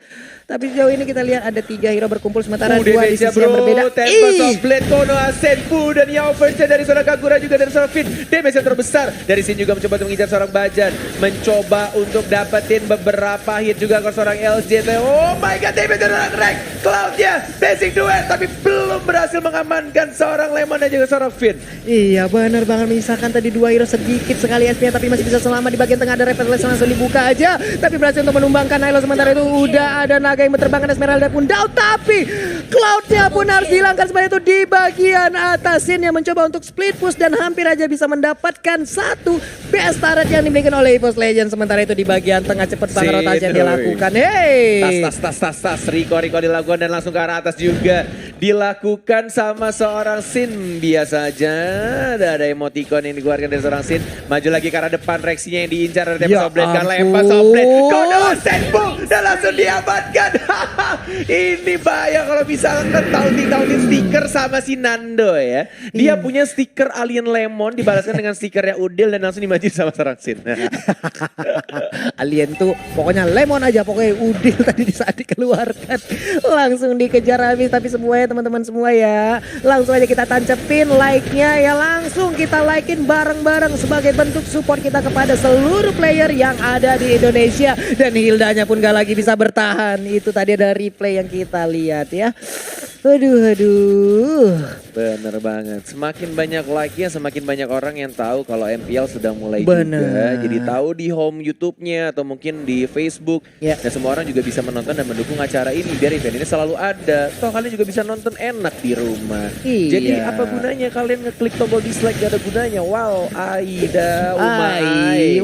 Speaker 1: Tapi sejauh ini kita lihat ada 3 hero berkumpul sementara 2 di sisi yang berbeda.
Speaker 2: Tempest of Blade, Konoha Senpu dan Yao Versa dari seorang Kagura juga dari seorang Finn. Damage yang terbesar dari Sin juga mencoba untuk mengincar seorang Bajan. Mencoba untuk dapetin beberapa hit juga ke seorang LJ. Oh my god, damage dari seorang Rek. Cloud-nya basic duet tapi belum berhasil mengamankan seorang Lemon dan juga seorang Finn.
Speaker 1: Iya benar banget, menyisakan tadi 2 hero sedikit sekali SP tapi masih bisa selamat. Di bagian tengah ada Repetless langsung dibuka aja. Tapi berhasil untuk menumbangkan Nilo, sementara itu udah ada naga yang berterbangan, Esmeralda pun down. Tapi Cloud-nya pun harus dihilangkan sebenarnya itu di bagian atas. Sin yang mencoba untuk split push dan hampir aja bisa mendapatkan satu best turret yang dimiliki oleh EVOS Legends. Sementara itu di bagian tengah cepet banget rotasi yang dilakukan. Hey,
Speaker 2: Tas. Riko dilakukan dan langsung ke arah atas juga dilakukan sama seorang Sin. Biasa aja ada emoticon yang dikeluarkan dari seorang Sin. Maju lagi ke arah depan, Rexinya yang diincar dari Tempest of Blade. Kan Tempest of Blade, Konoha Senpu dan langsung diamankan. Ini bahaya kalau misalkan taunting stiker sama si Nando ya. Dia punya stiker Alien Lemon dibalaskan dengan stikernya Udil dan langsung dimajuin sama seorang Sin.
Speaker 1: Alien tuh pokoknya lemon aja, pokoknya Udil tadi di saat dikeluarkan langsung dikejar habis. Tapi semuanya teman-teman semua ya, langsung aja kita tancepin like-nya ya, langsung kita like-in bareng-bareng sebagai bentuk support kita kepada seluruh player yang ada di Indonesia. Dan Hildanya pun gak lagi bisa bertahan. Itu tadi ada replay yang kita lihat ya. Aduh.
Speaker 2: Bener banget. Semakin banyak like-nya, semakin banyak orang yang tahu kalau MPL sudah mulai
Speaker 1: Bener.
Speaker 2: juga. Jadi tahu di home YouTube-nya atau mungkin di Facebook.
Speaker 1: Ya.
Speaker 2: Dan semua orang juga bisa menonton dan mendukung acara ini biar event ini selalu ada. Toh kalian juga bisa nonton enak di rumah.
Speaker 1: Iya.
Speaker 2: Jadi apa gunanya kalian ngeklik tombol dislike, gak ada gunanya. Wow, Aida,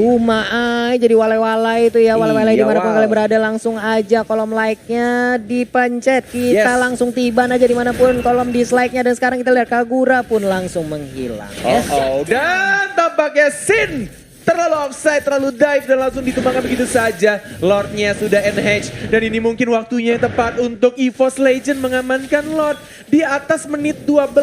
Speaker 1: Uma Ai, jadi walai-walai itu ya, walai-walai
Speaker 2: Iya,
Speaker 1: dimanapun
Speaker 2: wow.
Speaker 1: kalian berada, langsung aja kolom like-nya dipencet. Kita
Speaker 2: Yes.
Speaker 1: langsung tiba aja dimanapun kolom dislike-nya. Dan sekarang kita lihat Kagura pun langsung menghilang ya.
Speaker 2: Dan tampaknya Sin terlalu offside, terlalu dive dan langsung ditumbangkan begitu saja. Lordnya sudah NH dan ini mungkin waktunya yang tepat untuk EVOS Legend mengamankan Lord di atas menit 12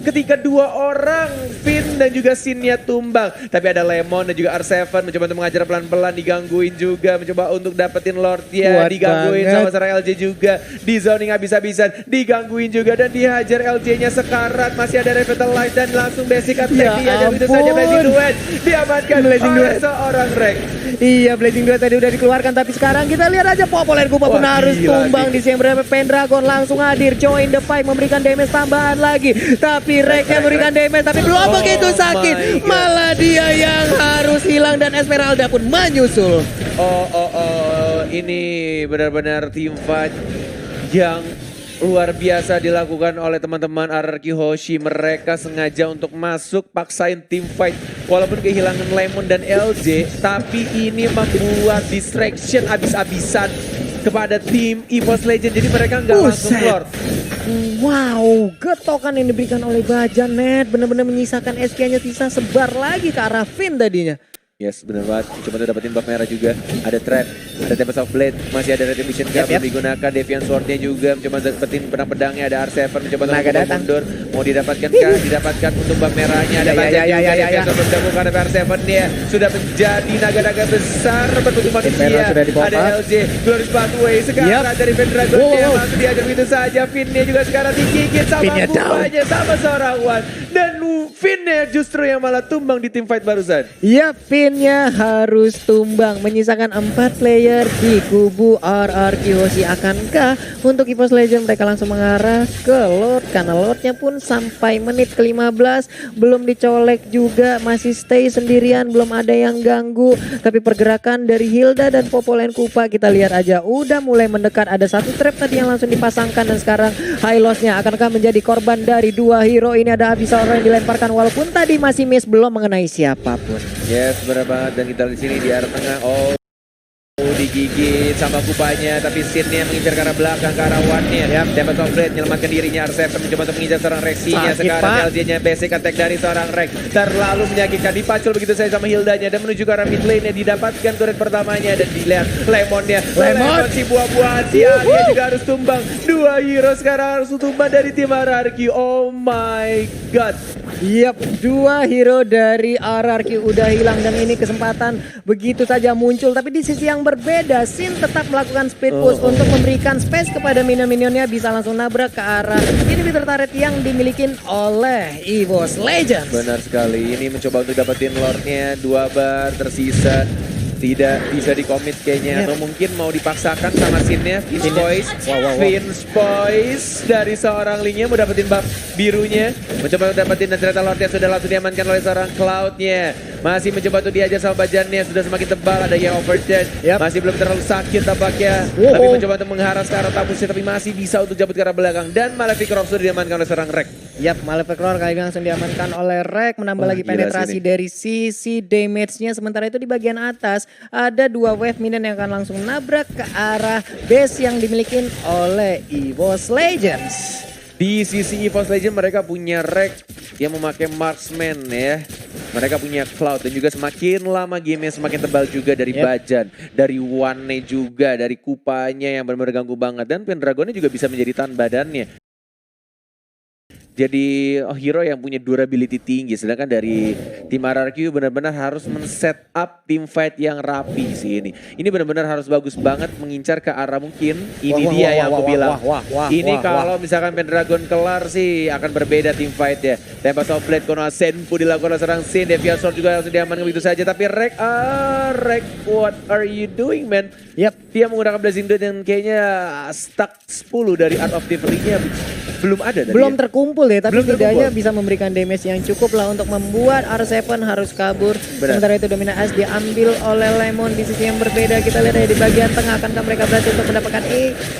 Speaker 2: ketika 2 orang Finn dan juga Sinnya tumbang. Tapi ada Lemon dan juga R7 mencoba untuk mengajar pelan-pelan, digangguin juga, mencoba untuk dapetin Lordnya,
Speaker 1: Kuat
Speaker 2: digangguin
Speaker 1: banget.
Speaker 2: sama seorang LJ juga, di zoning habis-habisan, digangguin juga dan dihajar LJ-nya sekarat. Masih ada Revitalize dan langsung basic attack
Speaker 1: Ya
Speaker 2: dihajar begitu saja.
Speaker 1: ampun.
Speaker 2: Blazing Duet diamankan
Speaker 1: Blazing
Speaker 2: oleh
Speaker 1: Duet.
Speaker 2: seorang Rek.
Speaker 1: Iya, Blazing Duet tadi udah dikeluarkan, tapi sekarang kita lihat aja Populer Kupa pun
Speaker 2: Wah,
Speaker 1: harus
Speaker 2: gila
Speaker 1: tumbang.
Speaker 2: nih.
Speaker 1: Di sini berapa Pendragon langsung hadir, join the fight, memberikan damage tambahan lagi. Tapi Reknya memberikan damage, tapi belum begitu sakit.
Speaker 2: my God.
Speaker 1: Malah dia yang harus hilang dan Esmeralda pun menyusul.
Speaker 2: Ini benar-benar team fight yang luar biasa dilakukan oleh teman-teman RRQ Hoshi. Mereka sengaja untuk masuk, paksain team fight. Walaupun kehilangan Lemon dan LJ, tapi ini membuat distraction abis-abisan kepada tim EVOS Legend. Jadi mereka nggak langsung
Speaker 1: Buset.
Speaker 2: Lord.
Speaker 1: Wow, getokan yang diberikan oleh Bajan Net benar-benar menyisakan SK-nya Tisa sebar lagi ke arah Finn tadinya.
Speaker 2: Yes, benar banget. Coba tuh dapetin buff merah juga. Ada trap, ada Tempest of Blade, masih ada Retribution Guard yang digunakan. Deviant Sword-nya juga mencoba dapetin pedang-pedangnya. Ada R7 mencoba untuk
Speaker 1: Naga datang.
Speaker 2: mundur. Mau didapatkan kah? Didapatkan untuk buff merahnya. Ada Bajan juga. Deviant Sword menggabungkan ada R7 dia. Sudah menjadi naga-naga besar berbentuk manusia.
Speaker 1: sudah di-pop
Speaker 2: Ada
Speaker 1: up.
Speaker 2: LJ, Glorious Pathway. Sekarang dari Pendragon dia langsung diajar begitu saja. Finn-nya juga sekarang digigit sama
Speaker 1: Finn-nya down.
Speaker 2: bupanya sama seorang Wan. Dan Finnya justru yang malah tumbang di tim fight barusan.
Speaker 1: Ya, pinnya harus tumbang, menyisakan 4 player di kubu RRQ Hoshi. Akankah untuk EVOS Legend mereka langsung mengarah ke Lord, karena Lordnya pun sampai menit ke-15 belum dicolek juga, masih stay sendirian, belum ada yang ganggu. Tapi pergerakan dari Hilda dan Popolen Kupa kita lihat aja udah mulai mendekat. Ada satu trap tadi yang langsung dipasangkan dan sekarang high loss-nya akankah menjadi korban dari 2 hero ini. Ada Abyssal Roar yang dilemparkan walaupun tadi masih miss, belum mengenai siapapun.
Speaker 2: Yes, benar banget. Dan kita di sini di arah tengah. Oh, digigit sama Kupanya, tapi Sinnya mengincar ke arah belakang, ke arah One-nya. Dapat complete, menyelamatkan dirinya. R7 mencoba untuk mengincar seorang Rexinya. Sekarang LJ-nya basic attack dari seorang Rex. Terlalu menyakitkan, dipacul begitu saja sama Hildanya dan menuju ke arah mid lane-nya. Didapatkan turret pertamanya dan dilihat Lemonnya. Lemon si buah-buahan, si Alia juga harus tumbang. 2 hero sekarang harus tumbang dari tim RRQ. Oh my god.
Speaker 1: Yap, 2 hero dari RRQ udah hilang dan ini kesempatan begitu saja muncul. Tapi di sisi yang berbeda, Sin tetap melakukan speed push untuk memberikan space kepada minion-minionnya, bisa langsung nabrak ke arah inhibitor turret yang dimiliki oleh EVOS Legends.
Speaker 2: Benar sekali, ini mencoba untuk dapetin Lordnya, 2 bar tersisa. Tidak bisa dikomit kayaknya, atau mungkin mau dipaksakan sama Sinnya. Vince Poise dari seorang Lingnya mau dapetin buff birunya, mencoba untuk dapetin dan ternyata Lordnya sudah langsung diamankan oleh seorang Cloudnya. Masih mencoba untuk diajar sama bajannya, sudah semakin tebal, ada yang overcharge. Masih belum terlalu sakit tampaknya, tapi mencoba untuk mengharas ke arah tabusnya, tapi masih bisa untuk jabut ke arah belakang. Dan Malefic Roar sudah diamankan oleh seorang Rek.
Speaker 1: Yap, Malefic Roar kali ini langsung diamankan oleh Rek, menambah lagi penetrasi dari sisi damage-nya. Sementara itu di bagian atas ada 2 wave minion yang akan langsung nabrak ke arah base yang dimiliki oleh EVOS Legends.
Speaker 2: Di sisi EVOS Legends mereka punya Rek yang memakai marksman ya. Mereka punya Cloud dan juga semakin lama gamenya semakin tebal juga dari Bajan, dari One juga, dari Kupanya yang benar-benar ganggu banget. Dan Pendragonnya juga bisa menjadi tahan badannya. Jadi hero yang punya durability tinggi, sedangkan dari tim RRQ benar-benar harus men-set up tim fight yang rapi sih ini. Ini benar-benar harus bagus banget mengincar ke arah mungkin. Ini dia yang aku bilang. Ini kalau misalkan Pendragon kelar sih akan berbeda tim fight ya. Tembak Soulblade Konoha Senpu dilakukan oleh seorang Sin. Devia Sword juga langsung diamankan begitu saja. Tapi Rek, what are you doing man? Dia menggunakan Blazing Dude yang kayaknya stuck 10 dari Art of Thievery-nya belum ada tadi.
Speaker 1: Belum terkumpul ya, tapi setidaknya bisa memberikan damage yang cukup lah untuk membuat R7 harus kabur. Sementara itu Dominant Ice diambil oleh Lemon di sisi yang berbeda. Kita lihat di bagian tengah, akankah mereka berhasil untuk mendapatkan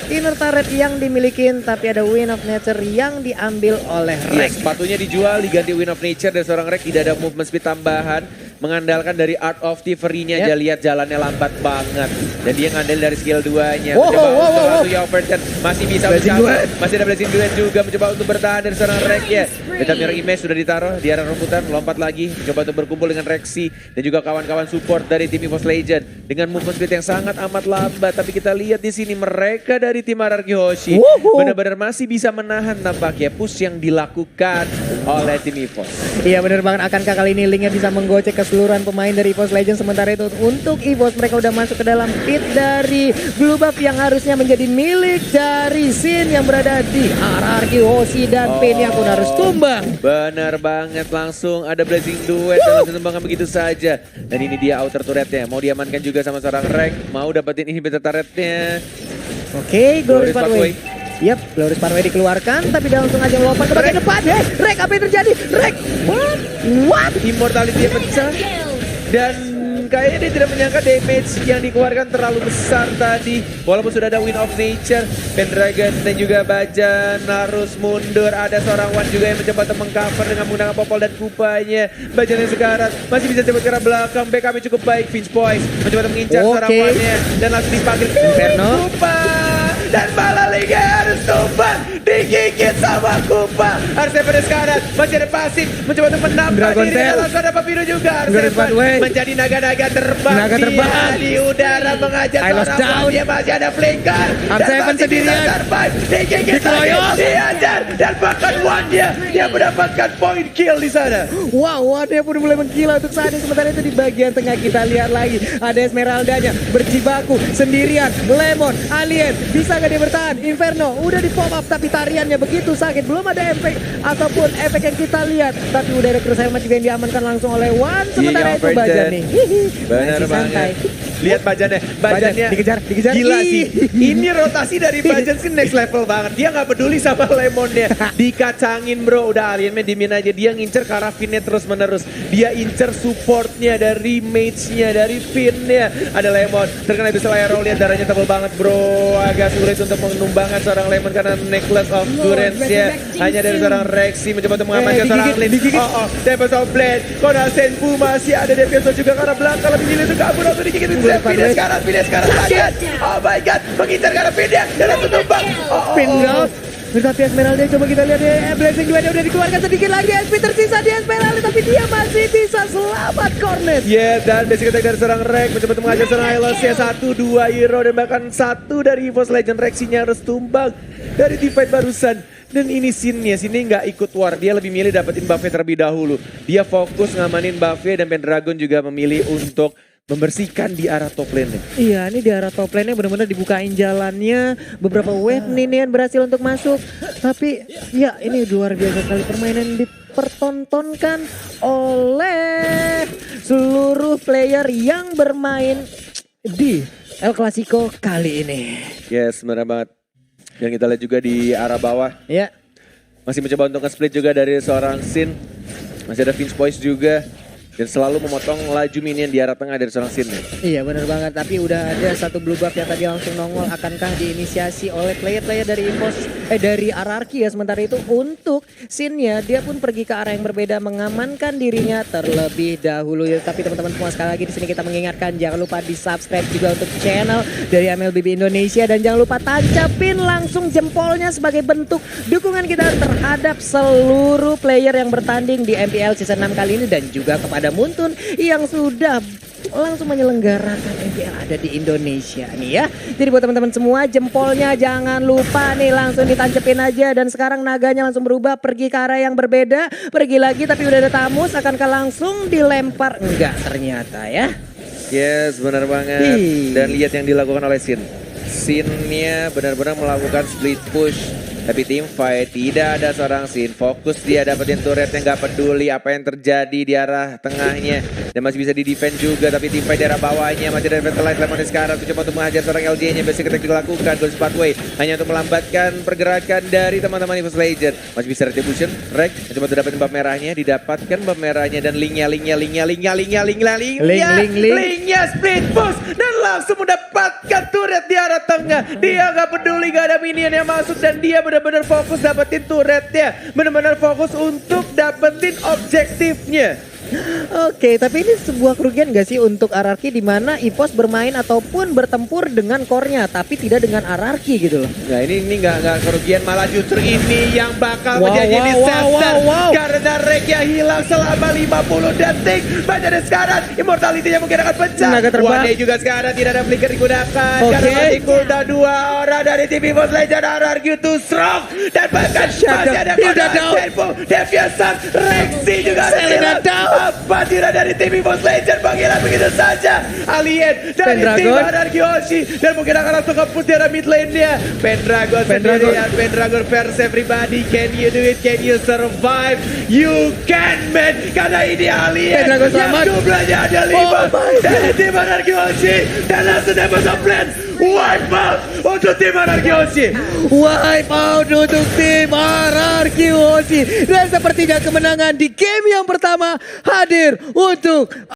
Speaker 1: inner turret yang dimiliki, tapi ada Wind of Nature yang diambil oleh Rek.
Speaker 2: Sepatunya dijual, diganti Wind of Nature dari seorang Rek, tidak ada movement speed tambahan. Mengandalkan dari Art of Thievery-nya aja, lihat jalannya lambat banget. Dan dia ngandalin dari skill 2-nya. Masih bisa masih ada Blazing Duet juga mencoba untuk bertahan dari seorang Rek ya. Dekat Mirror Image sudah ditaruh di arah rebutan, lompat lagi, coba untuk berkumpul dengan Rexy dan juga kawan-kawan support dari tim EVOS Legend dengan movement speed yang sangat amat lambat. Tapi kita lihat di sini mereka dari tim RRQ Hoshi benar-benar masih bisa menahan nampaknya push yang dilakukan oleh tim EVOS.
Speaker 1: Iya benar banget, akankah kali ini Linknya bisa menggocek keseluruhan pemain dari EVOS Legends. Sementara itu untuk EVOS mereka udah masuk ke dalam pit dari Blue Buff yang harusnya menjadi milik dari Sin yang berada di RRQ Hoshi, dan Pin-nya pun harus tumbang.
Speaker 2: Benar banget, langsung ada Blazing Duet dan langsung tumbangkan begitu saja. Dan ini dia outer turretnya, mau diamankan juga sama seorang Rek, mau dapetin inhibitor turretnya.
Speaker 1: Oke, Glorious Pathway. Yap, Glorious Pathway dikeluarkan, tapi dia langsung aja melompat ke bagian depan. Rek, apa yang terjadi? Rek, what?
Speaker 2: Immortality pecah. Dan kayaknya dia tidak menyangka damage yang dikeluarkan terlalu besar tadi. Walaupun sudah ada Wind of Nature, Pendragon dan juga Bajan harus mundur. Ada seorang One juga yang mencoba untuk mengcover dengan menggunakan Popol dan Kupanya. Bajan yang sekarang masih bisa coba ke arah belakang. BKB cukup baik, Finch Poise mencoba untuk mengincar seorang One-nya. Dan langsung dipanggil Inferno. Kupa. Dan malah Liga harus tumbang, digigit sama Kupa. R7 sekarang masih ada pasif, mencoba untuk menambah diri. Langsung ada biru juga. R7 menjadi naga-naga terbang. Dia di udara mengajak seorang. Dia masih ada flicker.
Speaker 1: R7 sendirian.
Speaker 2: Digigit lagi, diajar. Dan bahkan One-nya dia mendapatkan point kill di sana.
Speaker 1: Wow, One-nya pun mulai menggila untuk saat ini. Sementara itu di bagian tengah kita lihat lagi ada Esmeralda-nya berjibaku sendirian. Lemon, Alien, bisa gak dia bertahan? Inferno udah di pop up tapi tahan pelariannya begitu sakit. Belum ada efek ataupun efek yang kita lihat. Tapi udah ada Cruise Helmet juga yang diamankan langsung oleh Wan. Sementara itu Bajan nih.
Speaker 2: Benar
Speaker 1: Masih santai.
Speaker 2: banget. Lihat Bajannya. Bajannya
Speaker 1: dikejar.
Speaker 2: gila
Speaker 1: Ih.
Speaker 2: sih. Ini rotasi dari Bajan sih next level banget. Dia nggak peduli sama Lemonnya. Dikacangin bro. Udah Alien Man dimin aja. Dia ngincer Karafinnya terus menerus. Dia incer supportnya dari mage-nya, dari Finnya. Ada Lemon. Terkena itu Arrow. Lihat darahnya tebal banget bro. Agak sulit untuk menumbangkan seorang Lemon karena Necklace of Durance-nya hanya dari seorang Rexy mencoba untuk mengamankan seorang Lin. Tempest of Blade. Kona Senpu masih ada Deviaso juga karena belakang lebih milih untuk kabur langsung digigitin. Pindah sekarang sakit. Oh my god, mengincar karena Pindah dan langsung tumbang.
Speaker 1: Pindah. Tapi Esmeralda coba kita lihat ya. Blessing juga udah dikeluarkan sedikit lagi. SP tersisa di Esmeralda tapi dia masih bisa selamat Cornet.
Speaker 2: Yeah, dan basic attack dari seorang Rex mencoba untuk mengajar seorang Hylos-nya 1-2 hero dan bahkan 1 dari EVOS Legend Rexinya harus tumbang dari team fight barusan. Dan ini scene-nya, sini nggak ikut war, dia lebih milih dapetin buff-nya terlebih dahulu. Dia fokus ngamanin buff-nya dan Pendragon juga memilih untuk membersihkan di arah top lane-nya.
Speaker 1: Iya, ini di arah top lane-nya benar-benar dibukain jalannya. Beberapa wave Ninian berhasil untuk masuk. Tapi ya ini luar biasa sekali permainan dipertontonkan oleh seluruh player yang bermain di El Clasico kali ini.
Speaker 2: Yes, benar banget. Dan kita lihat juga di arah bawah.
Speaker 1: Ya.
Speaker 2: Masih mencoba untuk nge-split juga dari seorang Sin. Masih ada Finch Boys juga. Dan selalu memotong laju minion di arah tengah dari seorang Sin.
Speaker 1: Iya benar banget, tapi udah ada satu blue buff yang tadi langsung nongol. Akankah diinisiasi oleh player-player dari dari RRQ ya. Sementara itu untuk Sin-nya, dia pun pergi ke arah yang berbeda, mengamankan dirinya terlebih dahulu ya. Tapi teman-teman semua, sekali lagi di sini kita mengingatkan jangan lupa di subscribe juga untuk channel dari MLBB Indonesia. Dan jangan lupa tancapin langsung jempolnya sebagai bentuk dukungan kita terhadap seluruh player yang bertanding di MPL Season 6 kali ini. Dan juga kepada Muntun yang sudah langsung menyelenggarakan MPL ada di Indonesia nih ya. Jadi buat teman-teman semua, jempolnya jangan lupa nih langsung ditancepin aja. Dan sekarang naganya langsung berubah pergi ke arah yang berbeda. Pergi lagi tapi udah ada Tamus, akankah langsung dilempar? Enggak ternyata ya.
Speaker 2: Yes, benar banget. Dan lihat yang dilakukan oleh Sin. Sin-nya benar-benar melakukan split push. Tapi tim fight tidak ada seorang Sin. Fokus dia dapetin turret yang gak peduli apa yang terjadi di arah tengahnya. Dan masih bisa di-defend juga. Tapi tim fight di arah bawahnya masih ada Vitalize Lemon sekarang. Coba untuk menghajar seorang LJ-nya. Basic attack dilakukan. Gold pathway hanya untuk melambatkan pergerakan dari teman-teman EVOS Legend. Masih bisa retribution. Rek coba untuk dapetin buff merahnya. Didapatkan buff merahnya. Dan linknya split push. Dan langsung mendapatkan turret di arah tengah. Dia gak peduli gak ada minion yang masuk. Dan dia benar-benar fokus dapetin turretnya. Benar-benar fokus untuk dapetin objektifnya.
Speaker 1: Oke, tapi ini sebuah kerugian gak sih untuk RRQ di mana EVOS bermain ataupun bertempur dengan core-nya tapi tidak dengan RRQ gitu loh.
Speaker 2: Nah ini nggak kerugian, malah justru ini yang bakal menjadi disaster karena Rekya hilang selama 50 detik. Banyak sekarang immortality-nya mungkin akan pecah. One Day juga sekarang tidak ada flicker digunakan karena masih cooldown 2 orang dari tim EVOS Legend. RRQ too strong dan bahkan masih ada Tempo, Deviasan, Rexy juga ada. Apa tidak dari tim EVOS Legend panggilan begitu saja. Alien dari tim RRQ Hoshi dan mungkin akan langsung nge-push di arah mid lane-nya. Pendragon sendirian, Pendragon versus everybody. Can you do it? Can you survive? You can man. Karena ini Alien
Speaker 1: Pendragon selamat.
Speaker 2: yang jumlahnya ada 5 dari tim RRQ Hoshi. Dan langsung dapat plan wipe out untuk tim RRQ Hoshi.
Speaker 1: Wipe out untuk tim RRQ Hoshi. Dan sepertinya kemenangan di game yang pertama hadir untuk